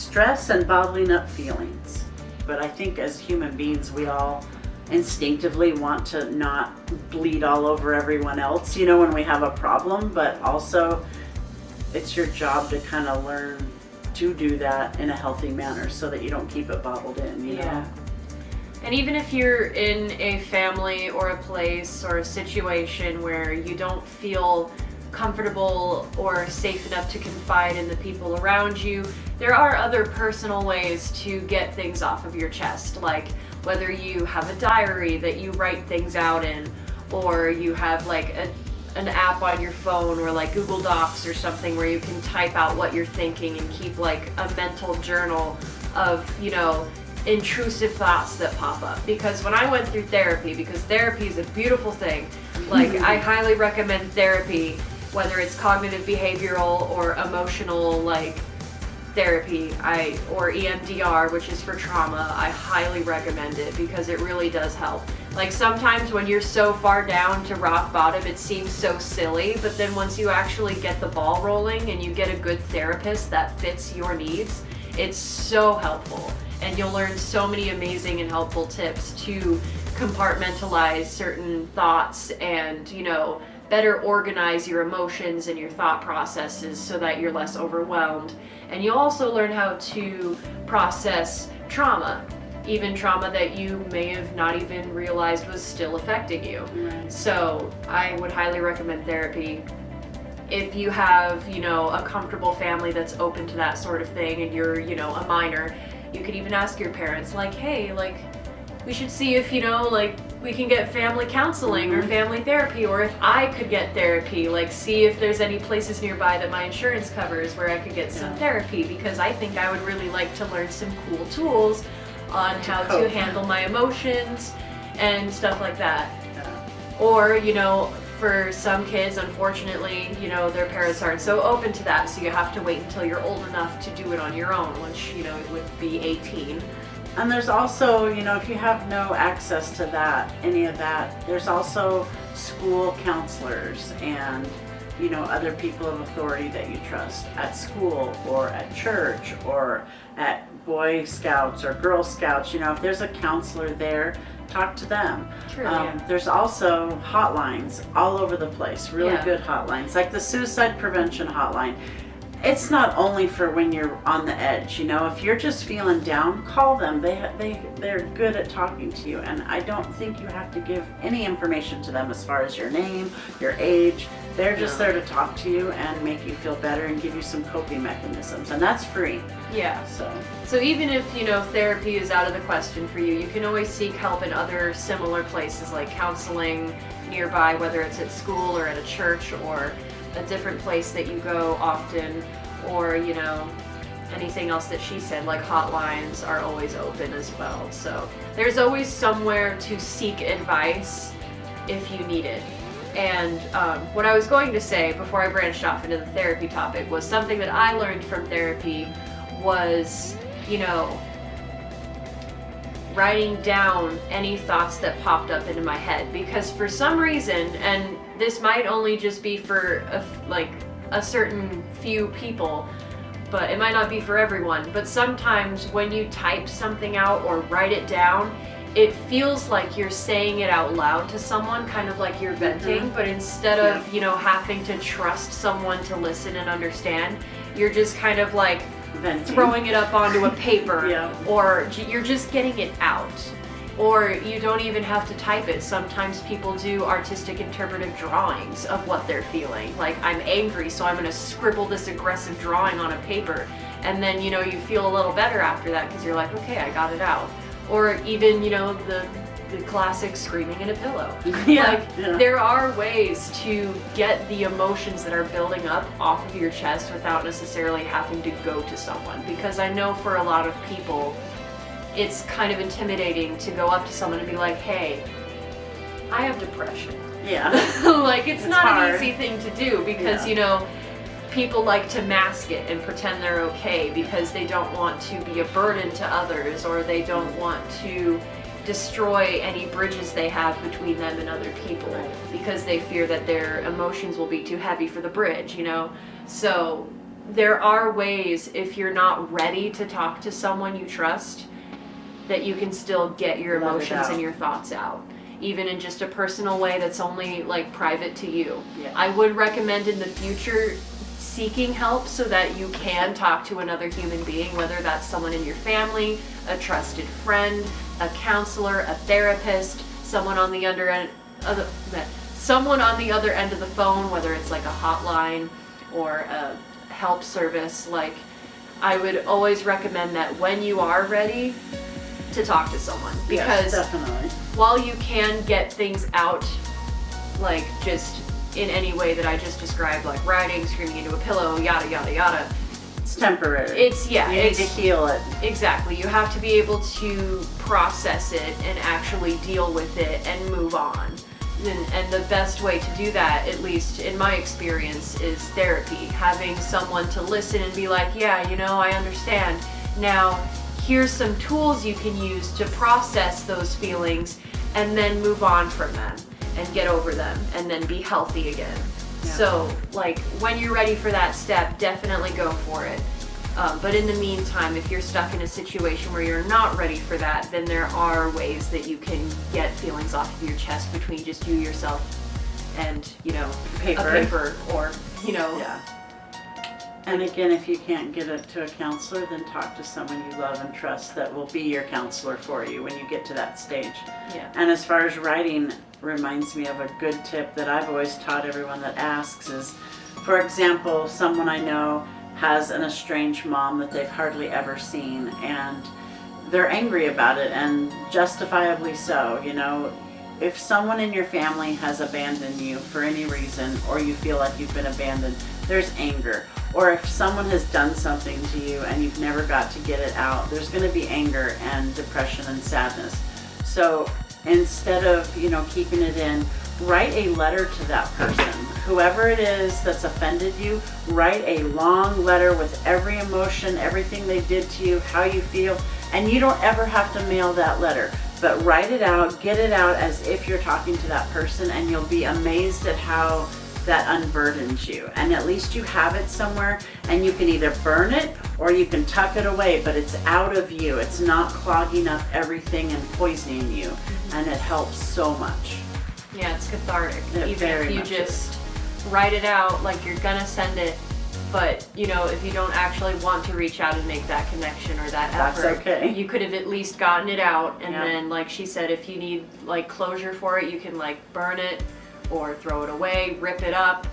stress and bottling up feelings. But I think as human beings, we all instinctively want to not bleed all over everyone else, when we have a problem, but also it's your job to kind of learn to do that in a healthy manner so that you don't keep it bottled in, you know? And even if you're in a family or a place or a situation where you don't feel comfortable or safe enough to confide in the people around you, there are other personal ways to get things off of your chest, like whether you have a diary that you write things out in, or you have like an app on your phone or like Google Docs or something where you can type out what you're thinking and keep like a mental journal of, intrusive thoughts that pop up. Because when I went through therapy, because therapy is a beautiful thing, like I highly recommend therapy, whether it's cognitive behavioral or emotional like therapy, or EMDR, which is for trauma, I highly recommend it because it really does help. Like sometimes when you're so far down to rock bottom, it seems so silly, but then once you actually get the ball rolling and you get a good therapist that fits your needs, it's so helpful. And you'll learn so many amazing and helpful tips to compartmentalize certain thoughts and, better organize your emotions and your thought processes so that you're less overwhelmed. And you'll also learn how to process trauma, even trauma that you may have not even realized was still affecting you. Right. So I would highly recommend therapy. If you have, a comfortable family that's open to that sort of thing and you're, a minor, you could even ask your parents, like, hey, like, we should see if, we can get family counseling or family therapy, or if I could get therapy, like, see if there's any places nearby that my insurance covers where I could get some therapy, because I think I would really like to learn some cool tools on how to handle my emotions and stuff like that. Or, for some kids, unfortunately, their parents aren't so open to that, so you have to wait until you're old enough to do it on your own, which, would be 18. And there's also, if you have no access to that, any of that, there's also school counselors and, other people of authority that you trust at school or at church or at Boy Scouts or Girl Scouts. If there's a counselor there, talk to them. True, There's also hotlines all over the place, really good hotlines, like the suicide prevention hotline. It's not only for when you're on the edge, if you're just feeling down, call them. They're good at talking to you, and I don't think you have to give any information to them as far as your name, your age. They're just there to talk to you and make you feel better and give you some coping mechanisms, and that's free. Yeah. So even if, therapy is out of the question for you, you can always seek help in other similar places like counseling nearby, whether it's at school or at a church or a different place that you go often, or anything else that she said, like hotlines are always open as well. So there's always somewhere to seek advice if you need it. And what I was going to say before I branched off into the therapy topic was something that I learned from therapy was, writing down any thoughts that popped up into my head, because for some reason, and this might only just be for a certain few people, but it might not be for everyone, but sometimes when you type something out or write it down, it feels like you're saying it out loud to someone, kind of like you're venting, but instead of, having to trust someone to listen and understand, you're just kind of like venting, throwing it up onto a paper, or you're just getting it out. Or you don't even have to type it. Sometimes people do artistic interpretive drawings of what they're feeling. Like, I'm angry, so I'm gonna scribble this aggressive drawing on a paper. And then, you feel a little better after that because you're like, okay, I got it out. Or even, the classic screaming in a pillow. There are ways to get the emotions that are building up off of your chest without necessarily having to go to someone. Because I know for a lot of people, it's kind of intimidating to go up to someone and be like, hey, I have depression. Yeah. It's not hard. an easy thing to do because, people like to mask it and pretend they're okay because they don't want to be a burden to others, or they don't want to destroy any bridges they have between them and other people because they fear that their emotions will be too heavy for the bridge, So there are ways, if you're not ready to talk to someone you trust, that you can still get your emotions and your thoughts out, even in just a personal way that's only like private to you. Yeah. I would recommend in the future seeking help so that you can talk to another human being, whether that's someone in your family, a trusted friend, a counselor, a therapist, someone on the other end of the phone, whether it's like a hotline or a help service. Like, I would always recommend that when you are ready to talk to someone, because definitely, while you can get things out, like just in any way that I just described, like writing, screaming into a pillow, yada yada yada, it's temporary. You need to heal it. Exactly. You have to be able to process it and actually deal with it and move on. And the best way to do that, at least in my experience, is therapy. Having someone to listen and be like, yeah, I understand. Now, here's some tools you can use to process those feelings and then move on from them and get over them and then be healthy again. Yeah. So, like, when you're ready for that step, definitely go for it. But in the meantime, if you're stuck in a situation where you're not ready for that, then there are ways that you can get feelings off of your chest between just you, yourself, and, a paper or, Yeah. And again, if you can't get it to a counselor, then talk to someone you love and trust that will be your counselor for you when you get to that stage. Yeah. And as far as writing, reminds me of a good tip that I've always taught everyone that asks is, for example, someone I know has an estranged mom that they've hardly ever seen, and they're angry about it, and justifiably so. If someone in your family has abandoned you for any reason, or you feel like you've been abandoned, there's anger. Or if someone has done something to you and you've never got to get it out, there's going to be anger and depression and sadness. So instead of, keeping it in, write a letter to that person. Whoever it is that's offended you, write a long letter with every emotion, everything they did to you, how you feel, and you don't ever have to mail that letter. But write it out, get it out as if you're talking to that person, and you'll be amazed at how that unburdens you. And at least you have it somewhere, and you can either burn it or you can tuck it away, but it's out of you. It's not clogging up everything and poisoning you, and it helps so much. Yeah, it's cathartic. It Even if you just write it out like you're gonna send it, but if you don't actually want to reach out and make that connection or that effort, that's okay. You could have at least gotten it out, and then, like she said, if you need like closure for it, you can like burn it or throw it away, rip it up,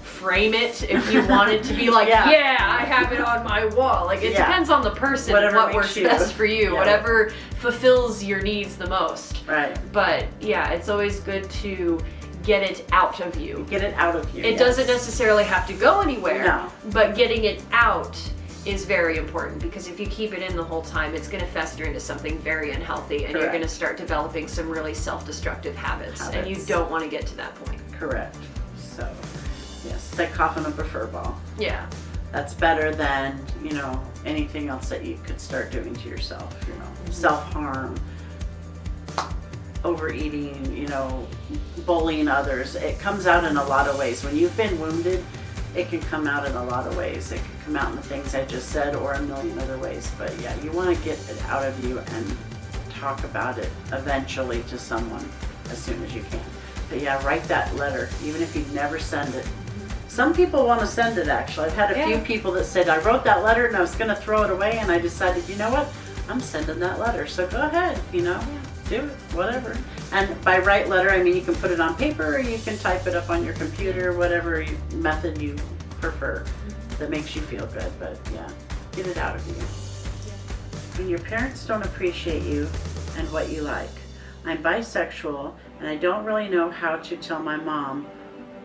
frame it if you wanted to be like, yeah, I have it on my wall. Like, it depends on the person, what works best for you, whatever fulfills your needs the most. Right. But yeah, it's always good to get it out of you. Get it out of you. It doesn't necessarily have to go anywhere, No. but getting it out is very important, because if you keep it in the whole time, it's going to fester into something very unhealthy, and you're going to start developing some really self-destructive habits, and you don't want to get to that point. Correct. So, yes, it's like coughing up a fur ball. Yeah. That's better than, anything else that you could start doing to yourself, self-harm, overeating, bullying others. It comes out in a lot of ways. When you've been wounded, it can come out in a lot of ways. It can come out in the things I just said, or a million other ways. But yeah, you want to get it out of you and talk about it eventually to someone as soon as you can. But yeah, write that letter, even if you never send it. Some people want to send it, actually. I've had a few people that said, I wrote that letter and I was going to throw it away, and I decided, you know what? I'm sending that letter. So go ahead, do it, whatever. And by write letter, I mean you can put it on paper, or you can type it up on your computer, whatever method you prefer that makes you feel good. But yeah, get it out of you. When your parents don't appreciate you and what you like. I'm bisexual, and I don't really know how to tell my mom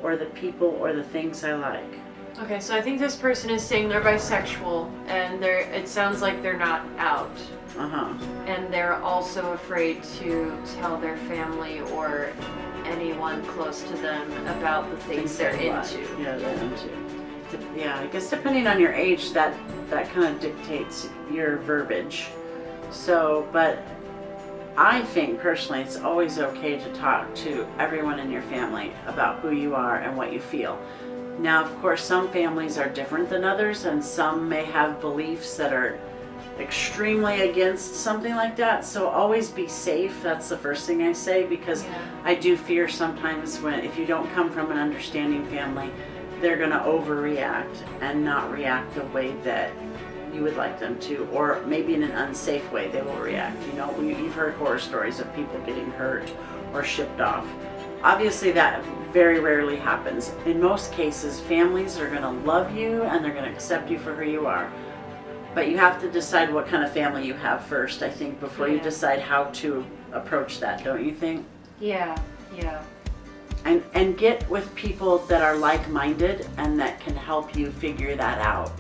or the people or the things I like. Okay, so I think this person is saying they're bisexual, and it sounds like they're not out. And they're also afraid to tell their family or anyone close to them about the things they're into. Yeah, they're into. Yeah, I guess depending on your age, that kind of dictates your verbiage. So, but I think personally it's always okay to talk to everyone in your family about who you are and what you feel. Now, of course, some families are different than others, and some may have beliefs that are extremely against something like that. So always be safe. That's the first thing I say, because I do fear sometimes if you don't come from an understanding family, they're going to overreact and not react the way that you would like them to, or maybe in an unsafe way they will react. You've heard horror stories of people getting hurt or shipped off. Obviously that very rarely happens. In most cases, families are going to love you and they're going to accept you for who you are. But you have to decide what kind of family you have first, I think, before you decide how to approach that, don't you think? Yeah. And get with people that are like-minded and that can help you figure that out.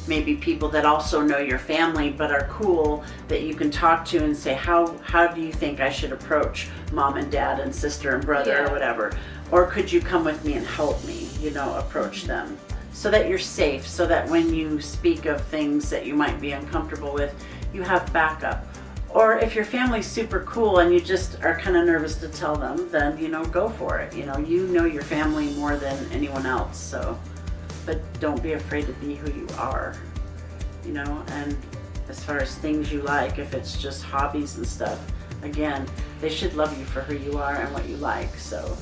Maybe people that also know your family but are cool, that you can talk to and say, how do you think I should approach mom and dad and sister and brother or whatever? Or could you come with me and help me, approach them? So that you're safe, so that when you speak of things that you might be uncomfortable with, you have backup. Or if your family's super cool and you just are kind of nervous to tell them, then, go for it. You know your family more than anyone else, so. But don't be afraid to be who you are, and as far as things you like, if it's just hobbies and stuff, again, they should love you for who you are and what you like, so.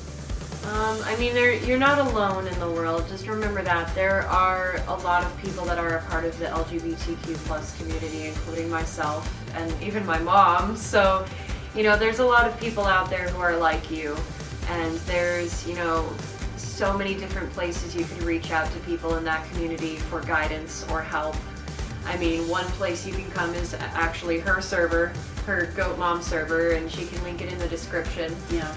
You're not alone in the world. Just remember that there are a lot of people that are a part of the LGBTQ plus community, including myself and even my mom. So, there's a lot of people out there who are like you, and there's, so many different places you can reach out to people in that community for guidance or help. One place you can come is actually her server, her Goat Mom server, and she can link it in the description. Yeah.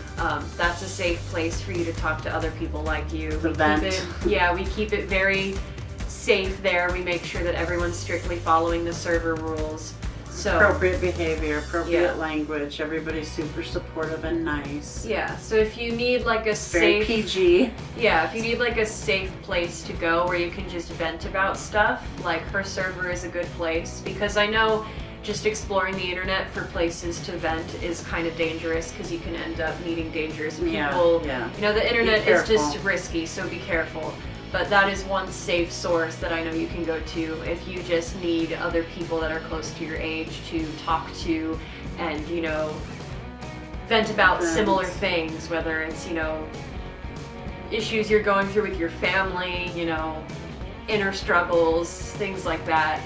That's a safe place for you to talk to other people like you. We keep it very safe there. We make sure that everyone's strictly following the server rules. So appropriate behavior, appropriate language, everybody's super supportive and nice. Yeah, so if you need like a very safe PG. Yeah, if you need like a safe place to go where you can just vent about stuff, like her server is a good place, because I know just exploring the internet for places to vent is kind of dangerous because you can end up meeting dangerous people. Yeah. The internet is just risky, so be careful. But that is one safe source that I know you can go to if you just need other people that are close to your age to talk to and, vent about similar things, whether it's, issues you're going through with your family, inner struggles, things like that.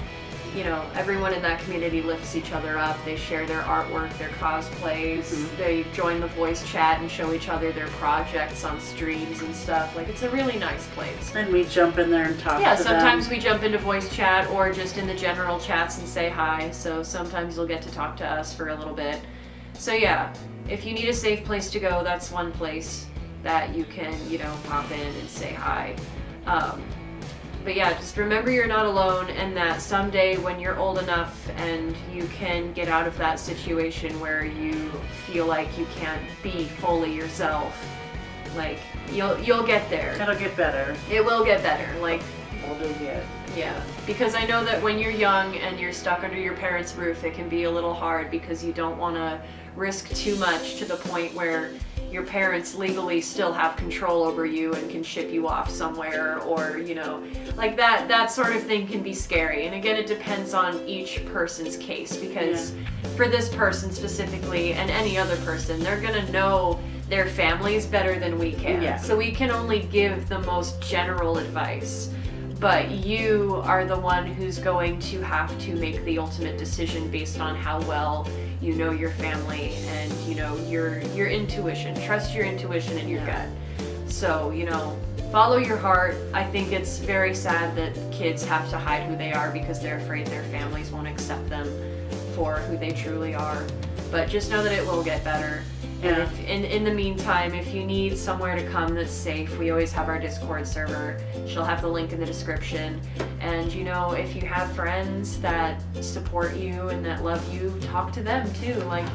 Everyone in that community lifts each other up. They share their artwork, their cosplays. They join the voice chat and show each other their projects on streams and stuff. Like, it's a really nice place. And we jump in there and talk to them. Yeah, sometimes we jump into voice chat or just in the general chats and say hi. So sometimes you'll get to talk to us for a little bit. So yeah, if you need a safe place to go, that's one place that you can, pop in and say hi. But yeah, just remember you're not alone, and that someday when you're old enough and you can get out of that situation where you feel like you can't be fully yourself, like you'll get there. It'll get better. It will get better. Like, older you get. Yeah, because I know that when you're young and you're stuck under your parents' roof, it can be a little hard because you don't want to risk too much to the point where your parents legally still have control over you and can ship you off somewhere, or like that sort of thing can be scary. And again, it depends on each person's case, because for this person specifically and any other person, they're gonna know their families better than we can. So we can only give the most general advice, but you are the one who's going to have to make the ultimate decision based on how well you know your family and your intuition. Trust your intuition and your gut. So, follow your heart. I think it's very sad that kids have to hide who they are because they're afraid their families won't accept them for who they truly are. But just know that it will get better. And if, in the meantime, if you need somewhere to come that's safe, we always have our Discord server. She'll have the link in the description. And if you have friends that support you and that love you, talk to them too. Like,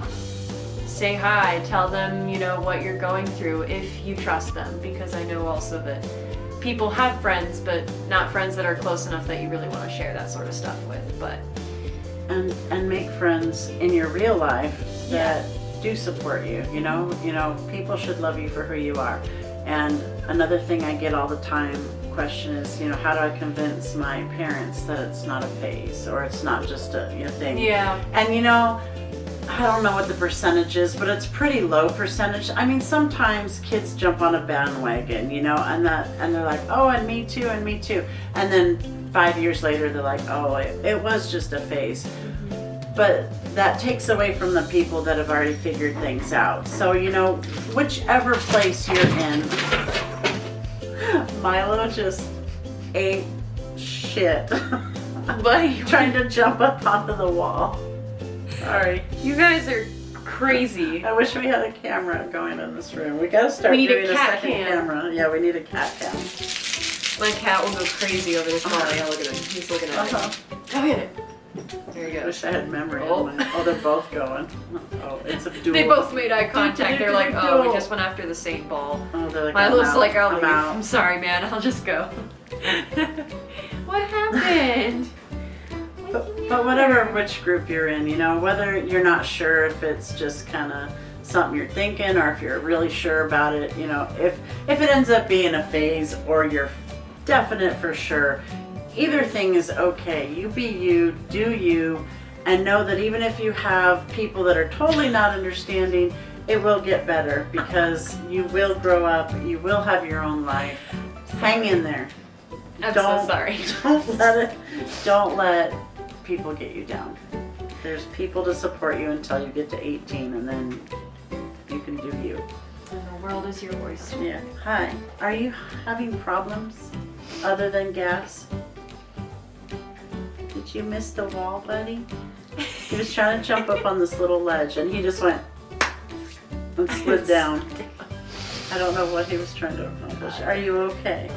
say hi, tell them, what you're going through if you trust them. Because I know also that people have friends, but not friends that are close enough that you really want to share that sort of stuff with. But and make friends in your real life that do support you. People should love you for who you are. And another thing I get all the time question is, how do I convince my parents that it's not a phase or it's not just a thing? Yeah. And I don't know what the percentage is, but it's pretty low percentage. I mean, sometimes kids jump on a bandwagon, and they're like, oh, and me too, and me too. And then 5 years later, they're like, oh, it was just a phase. But that takes away from the people that have already figured things out. So, whichever place you're in, Milo just ate shit. Buddy, trying to jump up onto the wall. Sorry. You guys are crazy. I wish we had a camera going in this room. We gotta start doing a second camera. Yeah, we need a cat cam. My cat will go crazy over this ball. Yeah, look at him. He's looking at it. Go get it. There you I go. wish I had memory. Oh, they're both going. Oh, it's a duel. They both made eye contact. They're like, oh, we just went after the same ball. Oh, they're like, Milo's like, I'll leave. out. I'm sorry, man. I'll just go. What happened? But whatever which group you're in, whether you're not sure if it's just kind of something you're thinking or if you're really sure about it, if it ends up being a phase or you're definite for sure, either thing is okay. You be you, do you, and know that even if you have people that are totally not understanding, it will get better because you will grow up, you will have your own life. Hang in there. I'm so sorry. Don't let people get you down. There's people to support you until you get to 18 and then you can do you. And the world is your oyster. Yeah. Hi. Are you having problems other than gas? Did you miss the wall, buddy? He was trying to jump up on this little ledge and he just went and slid down. I don't know what he was trying to accomplish. Are you okay?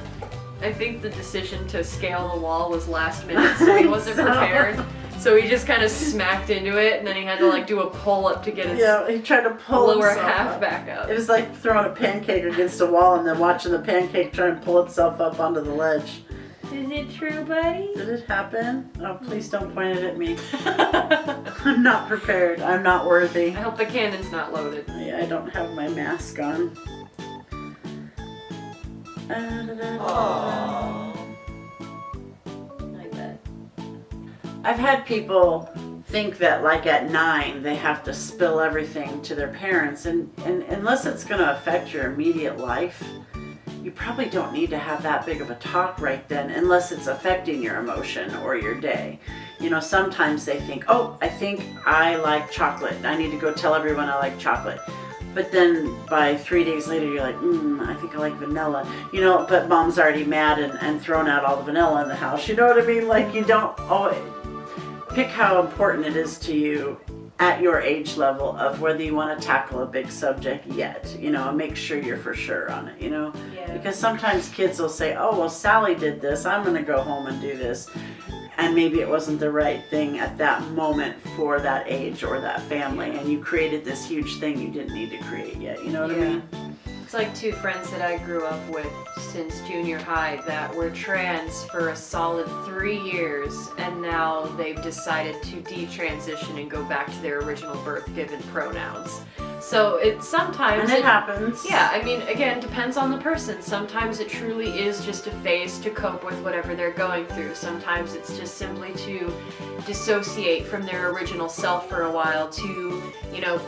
I think the decision to scale the wall was last minute, so he wasn't prepared. So he just kind of smacked into it, and then he had to do a pull up to get his he tried to pull lower himself half up. back up. It was like throwing a pancake against a wall and then watching the pancake try and pull itself up onto the ledge. Is it true, buddy? Did it happen? Oh, please don't point it at me. I'm not prepared. I'm not worthy. I hope the cannon's not loaded. Yeah, I don't have my mask on. I bet. I've had people think that at 9 they have to spill everything to their parents and unless it's going to affect your immediate life, you probably don't need to have that big of a talk right then unless it's affecting your emotion or your day. Sometimes they think, oh, I think I like chocolate. I need to go tell everyone I like chocolate. But then by 3 days later, you're like, I think I like vanilla. But mom's already mad and thrown out all the vanilla in the house. You know what I mean? You don't always pick how important it is to you at your age level of whether you want to tackle a big subject yet. And make sure you're for sure on it, Yeah. Because sometimes kids will say, oh, well, Sally did this. I'm going to go home and do this. And maybe it wasn't the right thing at that moment for that age or that family. And you created this huge thing you didn't need to create yet. You know what I mean? It's like 2 friends that I grew up with since junior high that were trans for a solid 3 years, and now they've decided to detransition and go back to their original birth-given pronouns. So it sometimes... And it happens. Yeah, I mean, again, depends on the person. Sometimes it truly is just a phase to cope with whatever they're going through. Sometimes it's just simply to dissociate from their original self for a while to,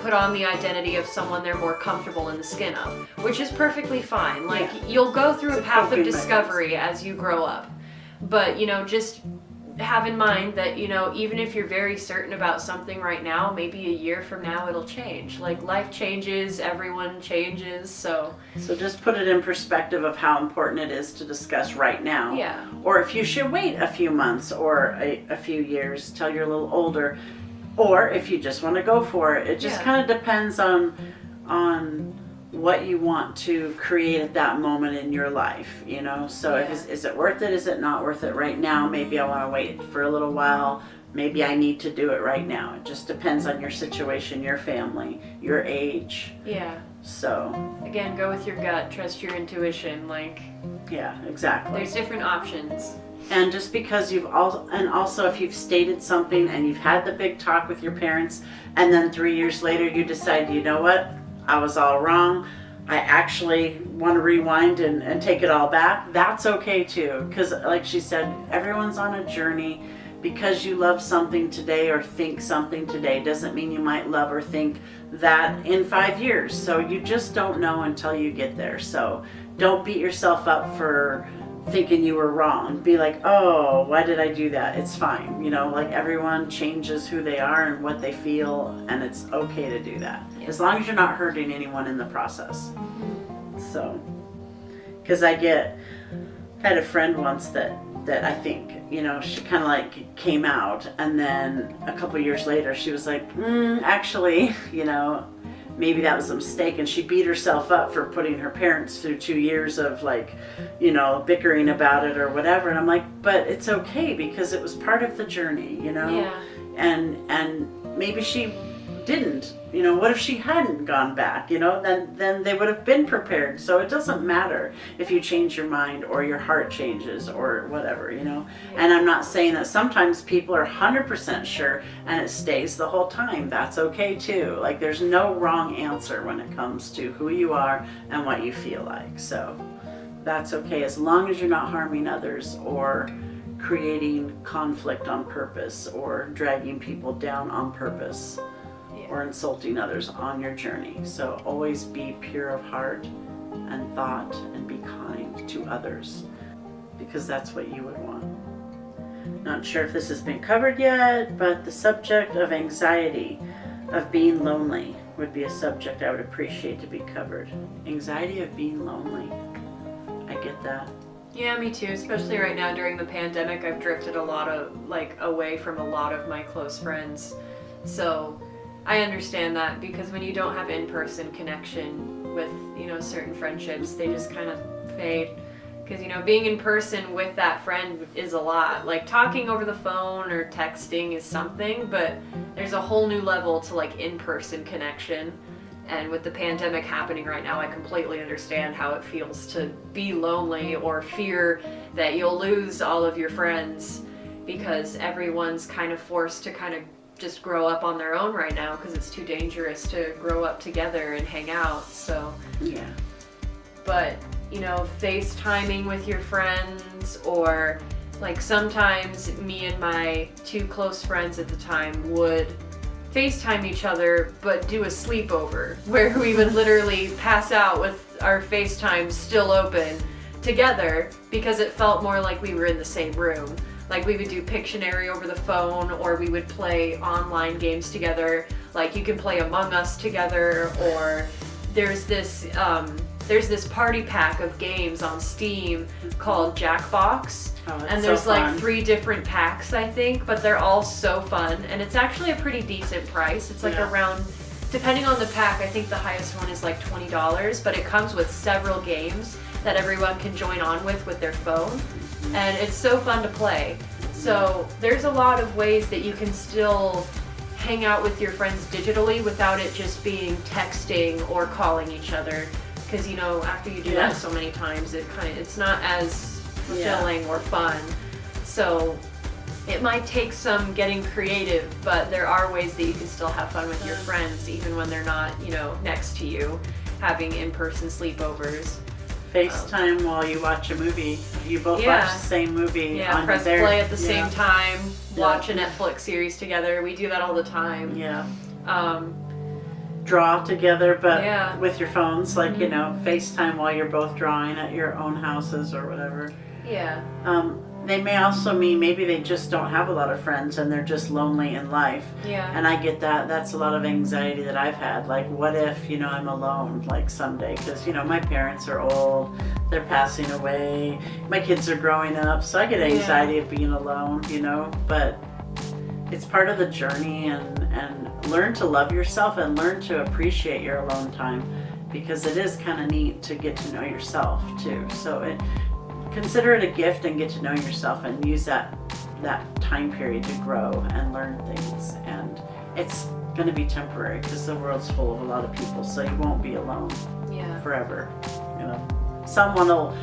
put on the identity of someone they're more comfortable in the skin of, which is perfectly fine. You'll go through a path of discovery as you grow up. But, just have in mind that, even if you're very certain about something right now, maybe a year from now it'll change. Life changes, everyone changes, so just put it in perspective of how important it is to discuss right now. Yeah. Or if you should wait a few months or a few years till you're a little older, or if you just want to go for it. It just kind of depends on what you want to create at that moment in your life, So is it worth it? Is it not worth it right now? Maybe I want to wait for a little while. Maybe I need to do it right now. It just depends on your situation, your family, your age. Yeah. So again, go with your gut, trust your intuition. Yeah, exactly. There's different options. And just because also if you've stated something and you've had the big talk with your parents, and then 3 years later you decide, you know what, I was all wrong, I actually want to rewind and take it all back, that's okay too. Because like she said, everyone's on a journey. Because you love something today or think something today doesn't mean you might love or think that in 5 years. So you just don't know until you get there. So don't beat yourself up for thinking you were wrong. Be like, oh, why did I do that? It's fine. You know, like everyone changes who they are and what they feel, and it's okay to do that. Yeah. As long as you're not hurting anyone in the process. So, because I had a friend once that I think, you know, she kind of like came out, and then a couple years later she was like, actually, you know, maybe that was a mistake, and she beat herself up for putting her parents through 2 years of like, you know, bickering about it or whatever. And I'm like, but it's okay because it was part of the journey, you know. Yeah. And maybe she didn't, you know, what if she hadn't gone back, you know, then they would have been prepared. So it doesn't matter if you change your mind or your heart changes or whatever, you know. And I'm not saying that sometimes people are 100% sure and it stays the whole time. That's okay too. Like there's no wrong answer when it comes to who you are and what you feel like. So that's okay as long as you're not harming others or creating conflict on purpose or dragging people down on purpose. Or insulting others on your journey. So always be pure of heart and thought and be kind to others because that's what you would want. Not sure if this has been covered yet, but the subject of anxiety, of being lonely, would be a subject I would appreciate to be covered. Anxiety of being lonely. I get that. Yeah, me too. Especially right now during the pandemic, I've drifted a lot of away from a lot of my close friends. So I understand that because when you don't have in-person connection with, you know, certain friendships, they just kind of fade. Because, you know, being in person with that friend is a lot. Like talking over the phone or texting is something, but there's a whole new level to like in-person connection. And with the pandemic happening right now, I completely understand how it feels to be lonely or fear that you'll lose all of your friends because everyone's kind of forced to kind of just grow up on their own right now because it's too dangerous to grow up together and hang out. So yeah, but you know, FaceTiming with your friends, or like sometimes me and my 2 close friends at the time would FaceTime each other but do a sleepover where we would literally pass out with our FaceTime still open together because it felt more like we were in the same room. Like we would do Pictionary over the phone, or we would play online games together. Like you can play Among Us together, or there's this party pack of games on Steam called Jackbox. And there's so like 3 different packs, I think, but they're all so fun. And it's actually a pretty decent price. It's like around, depending on the pack, I think the highest one is like $20, but it comes with several games that everyone can join on with their phone. And it's so fun to play. So there's a lot of ways that you can still hang out with your friends digitally without it just being texting or calling each other. Because, you know, after you do that so many times, it's not as fulfilling or fun. So it might take some getting creative, but there are ways that you can still have fun with your friends even when they're not, you know, next to you, having in-person sleepovers. FaceTime while you watch a movie. You both watch the same movie. Yeah, press play at the same time, watch a Netflix series together. We do that all the time. Yeah. Draw together, but with your phones, like, you know, FaceTime while you're both drawing at your own houses or whatever. Yeah. They may also mean maybe they just don't have a lot of friends and they're just lonely in life. Yeah. And I get that. That's a lot of anxiety that I've had. Like, what if, you know, I'm alone, like, someday? Because, you know, my parents are old. They're passing away. My kids are growing up. So I get anxiety of being alone, you know. But it's part of the journey, and learn to love yourself and learn to appreciate your alone time. Because it is kind of neat to get to know yourself, too. So consider it a gift and get to know yourself and use that time period to grow and learn things. And it's going to be temporary because the world's full of a lot of people, so you won't be alone forever. You know, someone will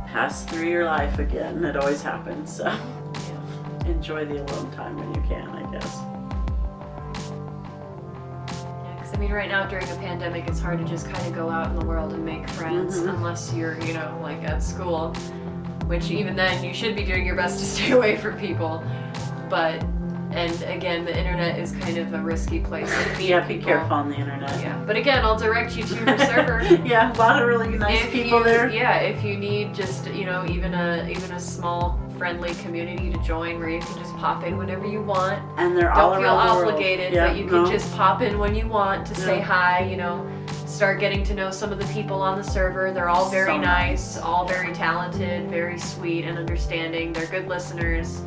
pass through your life again. It always happens. So enjoy the alone time when you can, I guess. Yeah, because it mean, right now during a pandemic, it's hard to just kind of go out in the world and make friends unless you're, you know, like at school, which even then you should be doing your best to stay away from people. But, and again, the internet is kind of a risky place to meet Yeah, be people. careful on the internet. Yeah, but again, I'll direct you to her server. Yeah, a lot of really nice people there. Yeah, if you need just, you know, even a small friendly community to join where you can just pop in whenever you want. And they're all Don't feel around the world. obligated, Yeah, but you can just pop in when you want to say hi, you know, start getting to know some of the people on the server. They're all very nice, all very talented, very sweet and understanding. They're good listeners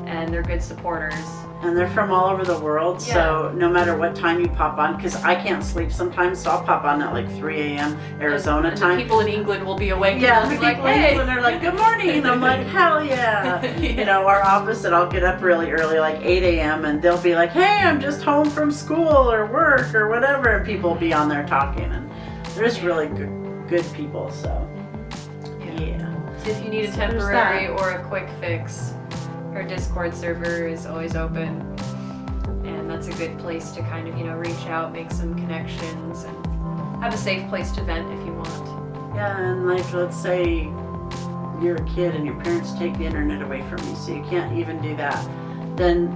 and they're good supporters. And they're from all over the world, so no matter what time you pop on, because I can't sleep sometimes, so I'll pop on at like 3 a.m. Arizona and time. The people in England will be awake. Yeah, and the they'll be people like, in hey. England are like, good morning, and I'm like, hell yeah. You know, our opposite, I'll get up really early, like 8 a.m., and they'll be like, hey, I'm just home from school or work or whatever, and people will be on there talking, and there's really good people, so yeah. So if you need a temporary or a quick fix, her Discord server is always open, and that's a good place to kind of, you know, reach out, make some connections, and have a safe place to vent if you want. Yeah, and like, let's say you're a kid and your parents take the internet away from you, so you can't even do that. Then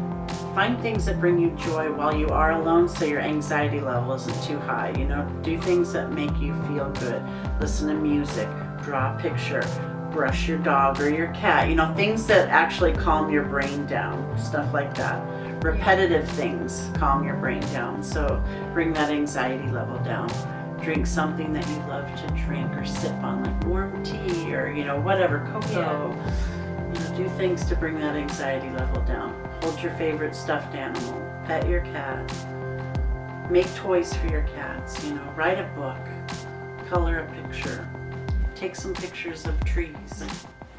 find things that bring you joy while you are alone, so your anxiety level isn't too high. You know, do things that make you feel good. Listen to music, draw a picture, brush your dog or your cat, you know, things that actually calm your brain down, stuff like that. Repetitive things calm your brain down, so bring that anxiety level down. Drink something that you love to drink or sip on, like warm tea or, you know, whatever, cocoa. You know, do things to bring that anxiety level down. Hold your favorite stuffed animal, pet your cat, make toys for your cats, you know, write a book, color a picture. Take some pictures of trees.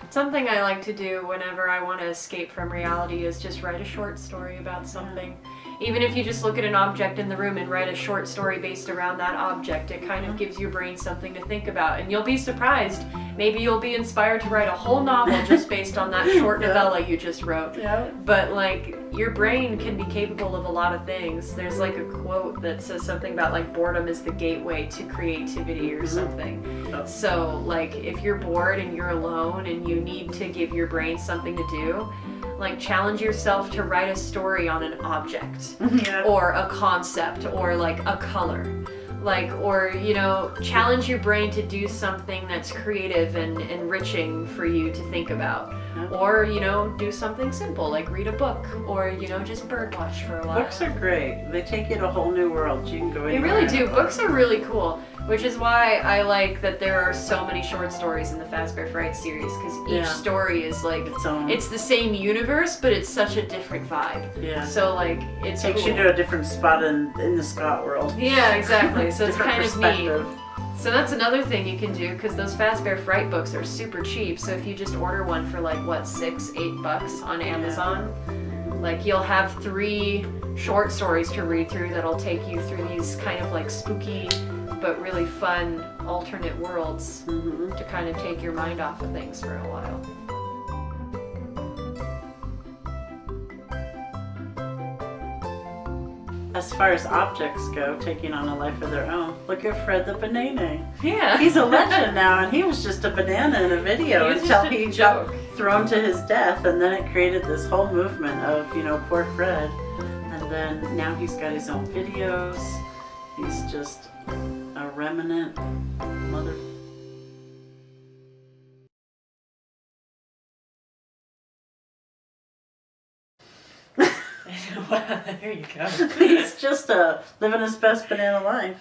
Something I like to do whenever I want to escape from reality is just write a short story about something. Even if you just look at an object in the room and write a short story based around that object, it kind of gives your brain something to think about. And you'll be surprised. Maybe you'll be inspired to write a whole novel just based on that short novella you just wrote. Yeah. But like, your brain can be capable of a lot of things. There's like a quote that says something about like boredom is the gateway to creativity or something. So like, if you're bored and you're alone and you need to give your brain something to do, like challenge yourself to write a story on an object or a concept or like a color. Like, or, you know, challenge your brain to do something that's creative and enriching for you to think about. Or, you know, do something simple, like read a book, or, you know, just birdwatch for a while. Books are great. They take you to a whole new world. You can go They anywhere. really do. Books are really cool, which is why I like that there are so many short stories in the Fazbear Fright series, because each story is like, it's the same universe, but it's such a different vibe. Yeah. So, like, it takes you to a different spot in the Scott world. Yeah, exactly. So it's kind of neat. perspective. So that's another thing you can do, because those Fazbear Fright books are super cheap. So if you just order one for like, what, $6-8 on Amazon, like you'll have 3 short stories to read through that'll take you through these kind of like spooky but really fun alternate worlds to kind of take your mind off of things for a while. As far as objects go, taking on a life of their own, look at Fred the Banana. Yeah. He's a legend now, and he was just a banana in a video until he got thrown to his death, and then it created this whole movement of, you know, poor Fred. And then now he's got his own videos. He's just a remnant mother. There you go. He's just living his best banana life.